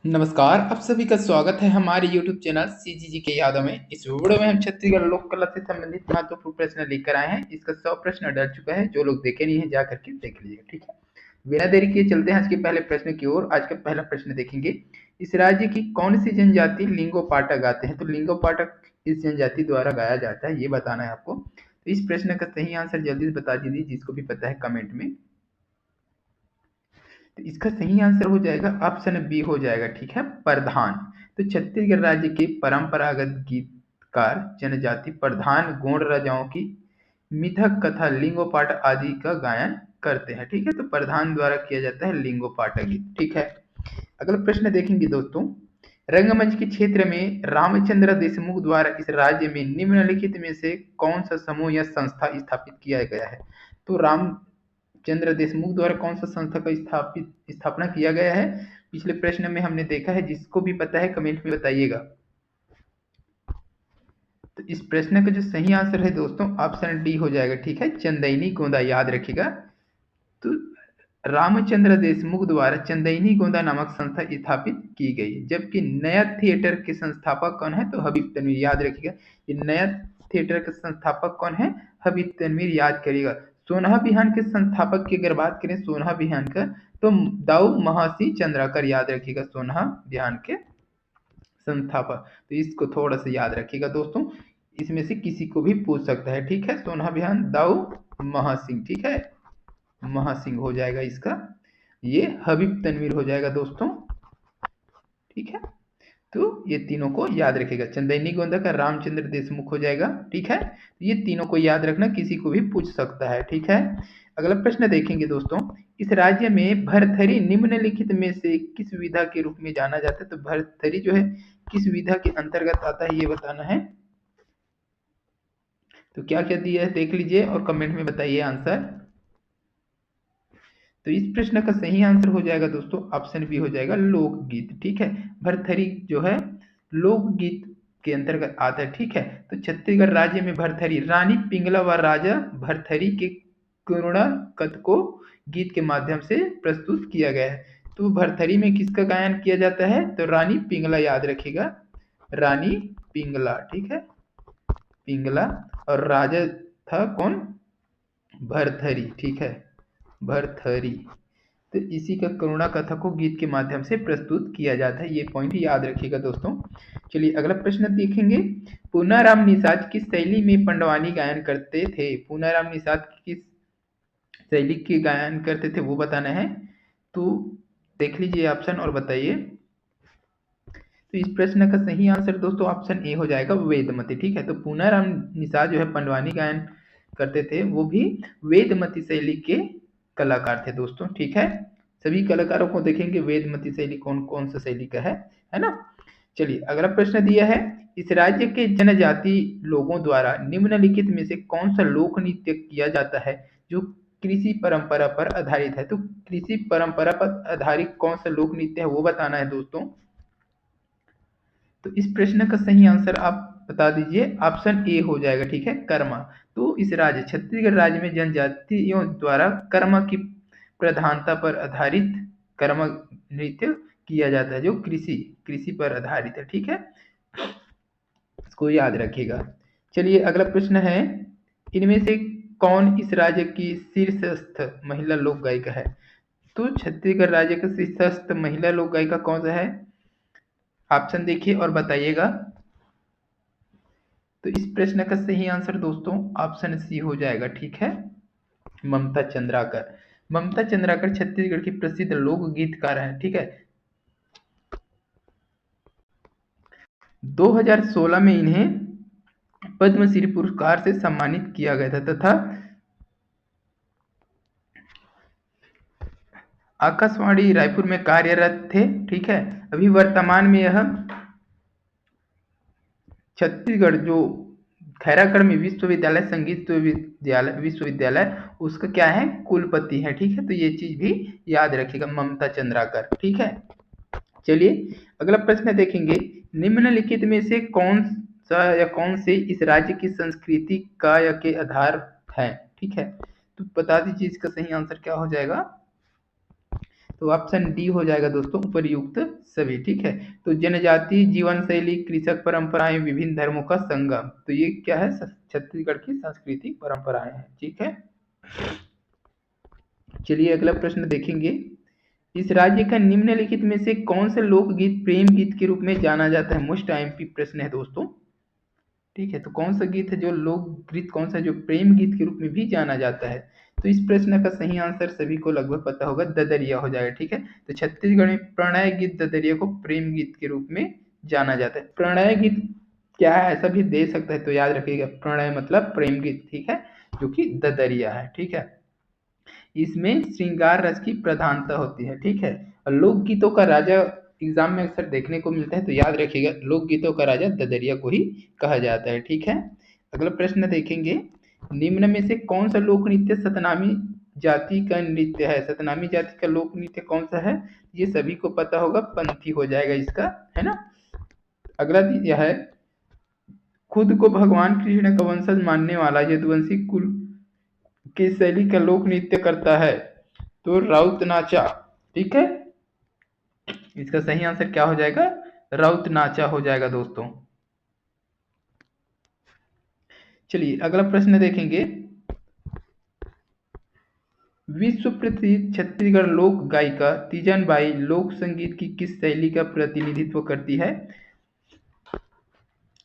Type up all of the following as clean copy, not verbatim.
नमस्कार, आप सभी का स्वागत है हमारे YouTube चैनल सीजीजी के यादों में। इस वीडियो में हम छत्तीसगढ़ लोक कला से संबंधित महत्वपूर्ण प्रश्न लेकर आए हैं। इसका 100 प्रश्न डल चुका है। जो लोग देखे नहीं है जा करके देख लीजिएगा, ठीक है। बिना देरी किए चलते हैं आज के पहले प्रश्न की ओर। आज का पहला प्रश्न देखेंगे, इस राज्य की कौन सी जनजाति लिंगो पाठक गाते हैं? तो लिंगो पाठक इस जनजाति द्वारा गाया जाता है, ये बताना है आपको। तो इस प्रश्न का सही आंसर जल्दी से बता दीजिए, जिसको भी पता है कमेंट में। तो इसका सही आंसर हो जाएगा ऑप्शन बी हो जाएगा, ठीक है, प्रधान। तो छत्तीसगढ़ राज्य के परंपरागत गीतकार जनजाति प्रधान गौड़ राजाओं की मिथक कथा लिंगो पाठ आदि का गायन करते हैं, ठीक है। तो प्रधान द्वारा किया जाता है लिंगो पाठ गीत, ठीक है। अगला प्रश्न देखेंगे दोस्तों, रंगमंच के क्षेत्र में रामचंद्र देशमुख द्वारा इस राज्य में निम्नलिखित में से कौन सा समूह या संस्था स्थापित किया गया है? तो रामचंद्र देशमुख द्वारा कौन सा संस्था का स्थापना किया गया है? पिछले प्रश्न में हमने देखा है, जिसको भी पता है कमेंट में बताइएगा। तो इस प्रश्न का जो सही आंसर है दोस्तों ऑप्शन डी हो जाएगा, ठीक है, चंदैनी गोंदा, याद रखिएगा। तो रामचंद्र देशमुख द्वारा चंदैनी गोंदा नामक संस्था स्थापित की गई, जबकि नया थिएटर के संस्थापक कौन है? तो हबीब तनवीर, याद रखिएगा। ये नया थिएटर के संस्थापक कौन है? हबीब तनवीर, याद करिएगा। सोनहा बिहान के संस्थापक की अगर बात करें सोनहा बिहान का, तो दाऊ महासिंह चंद्राकर, याद रखिएगा, सोनहा बिहान के संस्थापक। तो इसको थोड़ा सा याद रखिएगा दोस्तों, इसमें से किसी को भी पूछ सकता है, ठीक है। सोनहा बिहान दाऊ महासिंह, ठीक है, महासिंह हो जाएगा इसका। ये हबीब तनवीर हो जाएगा दोस्तों, ठीक है। तो ये तीनों को याद रखिएगा। चंदैनी गोंदा का रामचंद्र देशमुख हो जाएगा, ठीक है। ये तीनों को याद रखना, किसी को भी पूछ सकता है, ठीक है। अगला प्रश्न देखेंगे दोस्तों, इस राज्य में भरथरी निम्नलिखित में से किस विधा के रूप में जाना जाता है? तो भरथरी जो है किस विधा के अंतर्गत आता है, ये बताना है। तो क्या क्या दिया है देख लीजिए और कमेंट में बताइए आंसर। तो इस प्रश्न का सही आंसर हो जाएगा दोस्तों ऑप्शन बी हो जाएगा लोकगीत, ठीक है। भरथरी जो है लोकगीत के अंतर्गत आता है, ठीक है। तो छत्तीसगढ़ राज्य में भरथरी रानी पिंगला व राजा भरथरी के करुणा कथ को गीत के माध्यम से प्रस्तुत किया गया है। तो भरथरी में किसका गायन किया जाता है? तो रानी पिंगला, याद रखिएगा, रानी पिंगला, ठीक है, पिंगला। और राजा था कौन? भरथरी, ठीक है, भरथरी। तो इसी का करुणा कथा को गीत के माध्यम से प्रस्तुत किया जाता है, ये पॉइंट याद रखिएगा दोस्तों। चलिए अगला प्रश्न देखेंगे, पूनाराम निषाद किस शैली में पंडवानी गायन करते थे? पूनाराम निषाद किस शैली के गायन करते थे वो बताना है। तो देख लीजिए ऑप्शन और बताइए। तो इस प्रश्न का सही आंसर दोस्तों ऑप्शन ए हो जाएगा वेदमती, ठीक है। तो पूनाराम निषाद जो है पंडवानी गायन करते थे, वो भी वेदमती शैली के कलाकार थे दोस्तों, ठीक है। सभी कलाकारों को देखेंगे वेदमती शैली कौन कौन सा शैली का है ना। चलिए अगला प्रश्न दिया है, इस राज्य के जनजाति लोगों द्वारा निम्नलिखित में से कौन सा लोक नृत्य किया जाता है जो कृषि परंपरा पर आधारित है? तो कृषि परंपरा पर आधारित कौन सा लोक नृत्य है वो बताना है दोस्तों। तो इस प्रश्न का सही आंसर आप बता दीजिए, ऑप्शन ए हो जाएगा, ठीक है, कर्मा। तो इस राज्य छत्तीसगढ़ राज्य में जनजातियों द्वारा कर्मा की प्रधानता पर आधारित कर्मा नृत्य किया जाता है, जो कृषि कृषि पर आधारित है, ठीक है, इसको याद रखिएगा। चलिए अगला प्रश्न है, इनमें से कौन इस राज्य की शीर्षस्थ महिला लोक गायिका है? तो छत्तीसगढ़ राज्य का शीर्षस्थ महिला लोक गायिका कौन सा है? ऑप्शन देखिए और बताइएगा। तो इस प्रश्न का सही आंसर दोस्तों ऑप्शन सी हो जाएगा, ठीक है, ममता चंद्राकर। ममता चंद्राकर छत्तीसगढ़ की प्रसिद्ध लोक गीतकार हैं, ठीक है। 2016 में इन्हें पद्मश्री पुरस्कार से सम्मानित किया गया था तथा आकाशवाणी रायपुर में कार्यरत थे, ठीक है। अभी वर्तमान में यह छत्तीसगढ़ जो खैरागढ़ में विश्वविद्यालय संगीत विश्वविद्यालय उसका क्या है, कुलपति है, ठीक है। तो ये चीज भी याद रखिएगा, ममता चंद्राकर, ठीक है। चलिए अगला प्रश्न देखेंगे, निम्नलिखित में से कौन सा या कौन से इस राज्य की संस्कृति का या के आधार है, ठीक है। तो बता दीजिए इसका सही आंसर क्या हो जाएगा। तो ऑप्शन डी हो जाएगा दोस्तों उपरयुक्त सभी। ठीक है, तो जनजाति जीवन शैली, कृषक परंपराएं, विभिन्न धर्मों का संगम, तो ये क्या है, छत्तीसगढ़ की सांस्कृतिक परंपराएं हैं। ठीक है, चलिए अगला प्रश्न देखेंगे। इस राज्य का निम्नलिखित में से कौन सा लोकगीत प्रेम गीत के रूप में जाना जाता है? मोस्ट आईएमपी प्रश्न है दोस्तों। ठीक है, तो कौन सा गीत है जो लोकगीत, कौन सा जो प्रेम गीत के रूप में भी जाना जाता है? तो इस प्रश्न का सही आंसर सभी को लगभग पता होगा, ददरिया हो जाएगा। ठीक है, तो छत्तीसगढ़ में प्रणय गीत ददरिया को प्रेम गीत के रूप में जाना जाता है। प्रणय गीत क्या है ऐसा भी दे सकता है, तो याद रखिएगा प्रणय मतलब प्रेम गीत। ठीक है, जो कि ददरिया है। ठीक है, इसमें श्रृंगार रस की प्रधानता होती है। ठीक है, और लोकगीतों का राजा एग्जाम में अक्सर देखने को मिलता है, तो याद रखिएगा लोकगीतों का राजा ददरिया को ही कहा जाता है। ठीक है, अगला प्रश्न देखेंगे। निम्न में से कौन सा लोक नृत्य सतनामी जाति का नृत्य है? सतनामी जाति का लोक नृत्य कौन सा है? ये सभी को पता होगा, पंथी हो जाएगा इसका, है ना। अगला यह है, खुद को भगवान कृष्ण का वंशज मानने वाला यदुवंशी कुल की शैली का लोक नृत्य करता है, तो राउत नाचा। ठीक है, इसका सही आंसर क्या हो जाएगा? राउत नाचा हो जाएगा दोस्तों। चलिए अगला प्रश्न देखेंगे। विश्व प्रसिद्ध छत्तीसगढ़ लोक गायिका तीजन बाई लोक संगीत की किस शैली का प्रतिनिधित्व करती है?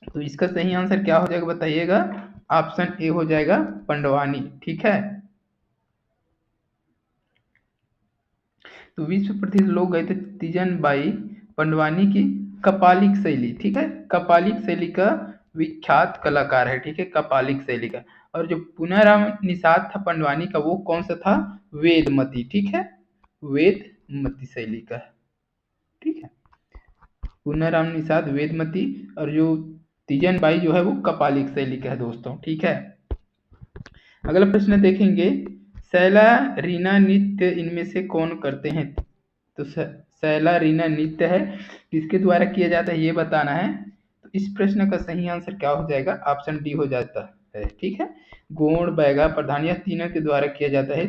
तो इसका सही आंसर क्या हो जाएगा बताइएगा? ऑप्शन ए हो जाएगा पंडवानी। ठीक है, तो विश्व प्रसिद्ध लोक गायिका तीजन बाई पंडवानी की कपालिक शैली, ठीक है, कपालिक शैली का विख्यात कलाकार है। ठीक है, कपालिक शैली का। और जो पुनराम निषाद था पंडवानी का, वो कौन सा था? वेदमती। ठीक है, वेदमती शैली का। ठीक है, पुनराम निषाद वेदमती, और जो तीजन बाई जो है वो कपालिक शैली का है दोस्तों। ठीक है, अगला प्रश्न देखेंगे। शैला रीना नृत्य इनमें से कौन करते हैं? तो शैला रीना नृत्य है, किसके द्वारा किया जाता है ये बताना है। तो इस प्रश्न का सही आंसर क्या हो जाएगा? ऑप्शन डी हो जाता है। ठीक है, गोंड बैगा प्रधान या तीनों के द्वारा किया जाता है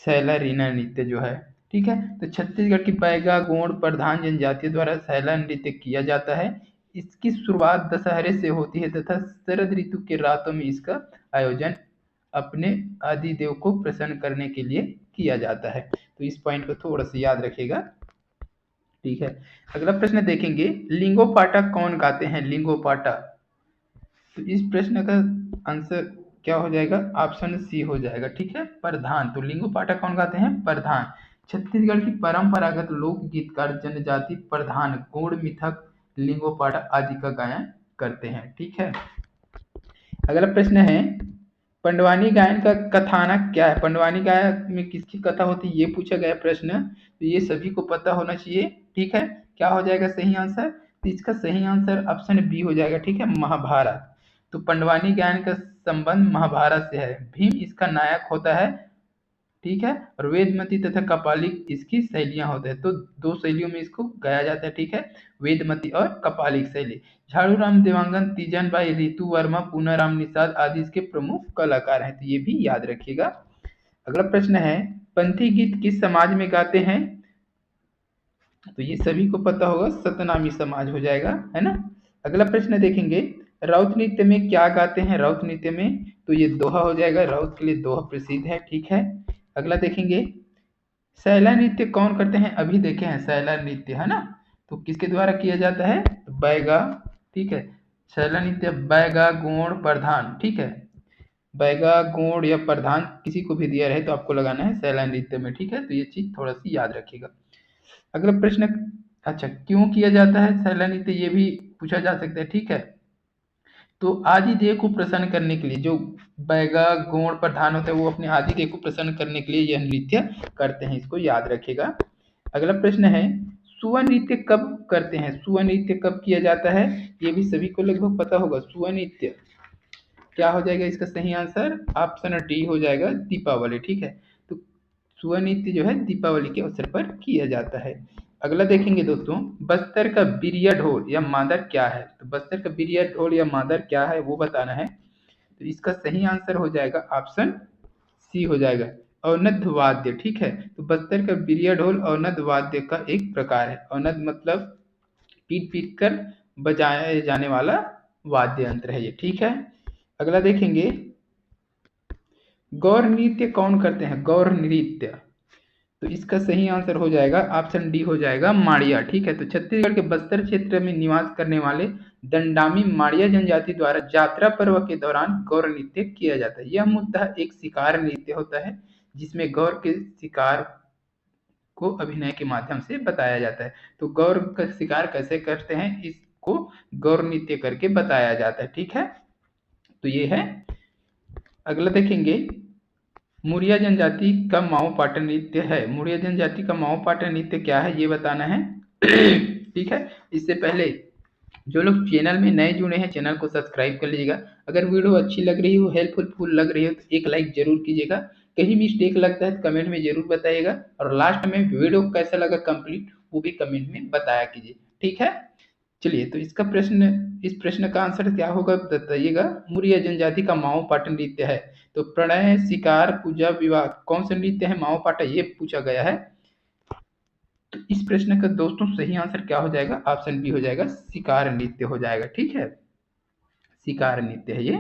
शैला रीना नृत्य जो है। ठीक है, तो छत्तीसगढ़ की बैगा गोंड प्रधान जनजातियों द्वारा शैला नृत्य किया जाता है। इसकी शुरुआत दशहरे से होती है तथा शरद ऋतु के रातों में इसका आयोजन अपने आदिदेव को प्रसन्न करने के लिए किया जाता है। तो इस पॉइंट को थोड़ा सा याद रखिएगा। ठीक है, अगला प्रश्न देखेंगे। लिंगोपाटा कौन गाते हैं? लिंगोपाटा, तो इस प्रश्न का आंसर क्या हो जाएगा? ऑप्शन सी हो जाएगा। ठीक है, प्रधान। तो लिंगोपाटा कौन गाते हैं? प्रधान। छत्तीसगढ़ की परंपरागत लोक गीतकार जनजाति प्रधान गौड़ मिथक लिंगोपाटा आदि का गायन करते हैं। ठीक है, अगला प्रश्न है। पंडवानी गायन का कथानक क्या है? पंडवानी गायन में किसकी कथा होती है ये पूछा गया प्रश्न, तो ये सभी को पता होना चाहिए। ठीक है, क्या हो जाएगा सही आंसर? तो इसका सही आंसर ऑप्शन बी हो जाएगा। ठीक है, महाभारत। तो पंडवानी गायन का संबंध महाभारत से है। भीम इसका नायक होता है। ठीक है, और वेदमती तथा कपालिक इसकी शैलियां होते हैं। तो दो शैलियों में इसको गाया जाता है। ठीक है, वेदमती और कपालिक शैली। झाड़ूराम देवांगन तीजन बाई रितु वर्मा पूनाराम निषाद आदि इसके प्रमुख कलाकार हैं, तो ये भी याद रखिएगा। अगला प्रश्न है। पंथी गीत किस समाज में गाते हैं? तो ये सभी को पता होगा, सतनामी समाज हो जाएगा, है ना। अगला प्रश्न देखेंगे। राउत नृत्य में क्या गाते हैं? राउत नृत्य में तो ये दोहा हो जाएगा, राउत के लिए दोहा प्रसिद्ध है। ठीक है, अगला देखेंगे। शैला नृत्य कौन करते हैं? अभी देखे हैं शैला नृत्य, है ना, तो किसके द्वारा किया जाता है? बैगा। ठीक है, शैला नृत्य बैगा गोंड प्रधान। ठीक है, बैगा गोंड या प्रधान किसी को भी दिया रहे तो आपको लगाना है शैला नृत्य में। ठीक है, तो ये चीज थोड़ा सी याद रखिएगा। अगला प्रश्न, अच्छा क्यों किया जाता है शैला नृत्य, ये भी पूछा जा सकता है। ठीक है, तो आदिदेव को प्रसन्न करने के लिए जो बैगा गौड़ प्रधान होते हैं वो अपने आदिदेव को प्रसन्न करने के लिए यह नृत्य करते हैं, इसको याद रखिएगा। अगला प्रश्न है। सुवन नृत्य कब करते हैं? सुवन नृत्य कब किया जाता है? ये भी सभी को लगभग पता होगा। सुवन नृत्य क्या हो जाएगा इसका सही आंसर? ऑप्शन डी हो जाएगा, दीपावली। ठीक है, तो सुवन नृत्य जो है दीपावली के अवसर पर किया जाता है। अगला देखेंगे दोस्तों। बस्तर का बिरिया ढोल या मादर क्या है? तो बस्तर का बिरिया ढोल या मादर क्या है वो बताना है। तो इसका सही आंसर हो जाएगा ऑप्शन सी हो जाएगा, अवनद वाद्य, ठीक है। तो बस्तर का बिरिया ढोल अवनद वाद्य का एक प्रकार है। अवनद मतलब पीट पीट कर बजाए जाने वाला वाद्य यंत्र है ये, ठीक है। अगला देखेंगे, गौर नृत्य कौन करते हैं? गौर नृत्य, तो इसका सही आंसर हो जाएगा ऑप्शन डी हो जाएगा माड़िया, ठीक है। तो छत्तीसगढ़ के बस्तर क्षेत्र में निवास करने वाले दंडामी माड़िया जनजाति द्वारा यात्रा पर्व के दौरान गौर नृत्य किया जाता है। यह मुद्दा एक शिकार नृत्य होता है जिसमें गौर के शिकार को अभिनय के माध्यम से बताया जाता है। तो गौर का शिकार कैसे करते हैं इसको गौर नृत्य करके बताया जाता है, ठीक है। तो ये है। अगला देखेंगे, मुरिया जनजाति का माओ पाटन नृत्य है। मुरिया जनजाति का माओ पाटन नृत्य क्या है ये बताना है ठीक है। इससे पहले जो लोग चैनल में नए जुड़े हैं चैनल को सब्सक्राइब कर लीजिएगा। अगर वीडियो अच्छी लग रही हो, हेल्पफुल लग रही हो तो एक लाइक जरूर कीजिएगा। कहीं मिस्टेक लगता है तो कमेंट में जरूर बताइएगा, और लास्ट में वीडियो कैसा लगा कंप्लीट वो भी कमेंट में बताया कीजिए, ठीक है। चलिए, तो इस प्रश्न का आंसर क्या होगा बताइएगा। मुरिया जनजाति का माओ पाटन नृत्य है। तो प्रणय, शिकार, पूजा, विवाह कौन सा नृत्य है माओ पाटा ये पूछा गया है। तो इस प्रश्न का दोस्तों सही आंसर क्या हो जाएगा? ऑप्शन बी हो जाएगा, शिकार नृत्य हो जाएगा, ठीक है। शिकार नृत्य है ये।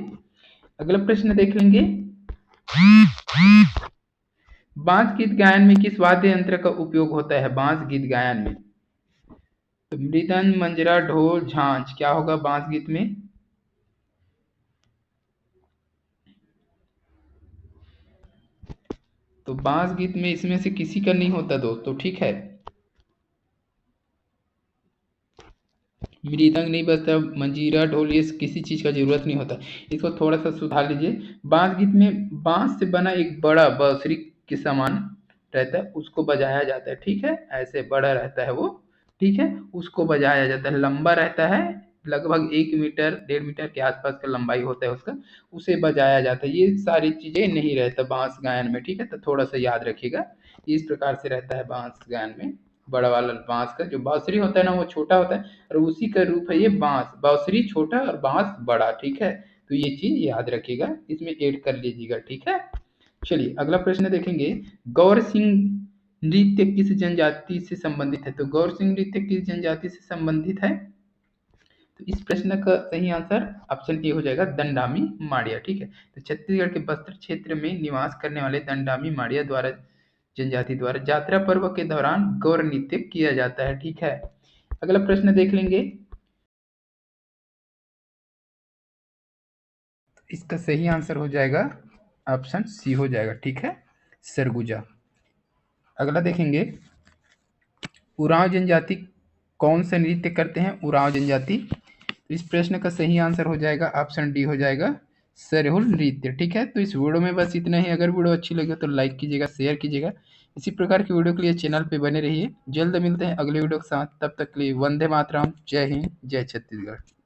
अगला प्रश्न देख लेंगे, बांस गीत गायन में किस वाद्य यंत्र का उपयोग होता है? बांस गीत गायन में तो मृदंग, मंजरा, ढोल, झांझ क्या होगा बांस गीत में? तो बांस गीत में इसमें से किसी का नहीं होता दोस्तों, ठीक है। मृदंग नहीं बजता, मंजीरा, ढोल ये किसी चीज का जरूरत नहीं होता। इसको थोड़ा सा सुधार लीजिए। बांस गीत में बांस से बना एक बड़ा बांसुरी के समान रहता है, उसको बजाया जाता है, ठीक है। ऐसे बड़ा रहता है वो, ठीक है, उसको बजाया जाता है। लंबा रहता है, लगभग 1 मीटर 1.5 मीटर के आसपास का लंबाई होता है उसका, उसे बजाया जाता है। ये सारी चीजें नहीं रहता बांस गायन में, ठीक है। तो थोड़ा सा याद रखिएगा, इस प्रकार से रहता है बांस गायन में। बड़ा वाला बांस का जो बांसुरी होता है ना वो छोटा होता है, और उसी का रूप है ये बांस। बांसुरी छोटा और बांस बड़ा, ठीक है। तो ये चीज याद रखिएगा, इसमें ऐड कर लीजिएगा, ठीक है। चलिए अगला प्रश्न देखेंगे, गौर सिंह नृत्य किस जनजाति से संबंधित है? तो गौर सिंह नृत्य किस जनजाति से संबंधित है? तो इस प्रश्न का सही आंसर ऑप्शन ए हो जाएगा, दंडामी माड़िया, ठीक है। तो छत्तीसगढ़ के बस्तर क्षेत्र में निवास करने वाले दंडामी माड़िया द्वारा जनजाति द्वारा यात्रा पर्व के दौरान गौर नृत्य किया जाता है, ठीक है। अगला प्रश्न देख लेंगे, इसका सही आंसर हो जाएगा ऑप्शन सी हो जाएगा, ठीक है, सरगुजा। अगला देखेंगे, उरांव जनजाति कौन सा नृत्य करते हैं? उरांव जनजाति, तो इस प्रश्न का सही आंसर हो जाएगा ऑप्शन डी हो जाएगा, सरहुल नृत्य, ठीक है। तो इस वीडियो में बस इतना ही। अगर वीडियो अच्छी लगे तो लाइक कीजिएगा, शेयर कीजिएगा। इसी प्रकार की वीडियो के लिए चैनल पे बने रहिए। जल्द मिलते हैं अगले वीडियो के साथ, तब तक के लिए वंदे मातरम, जय हिंद, जय छत्तीसगढ़।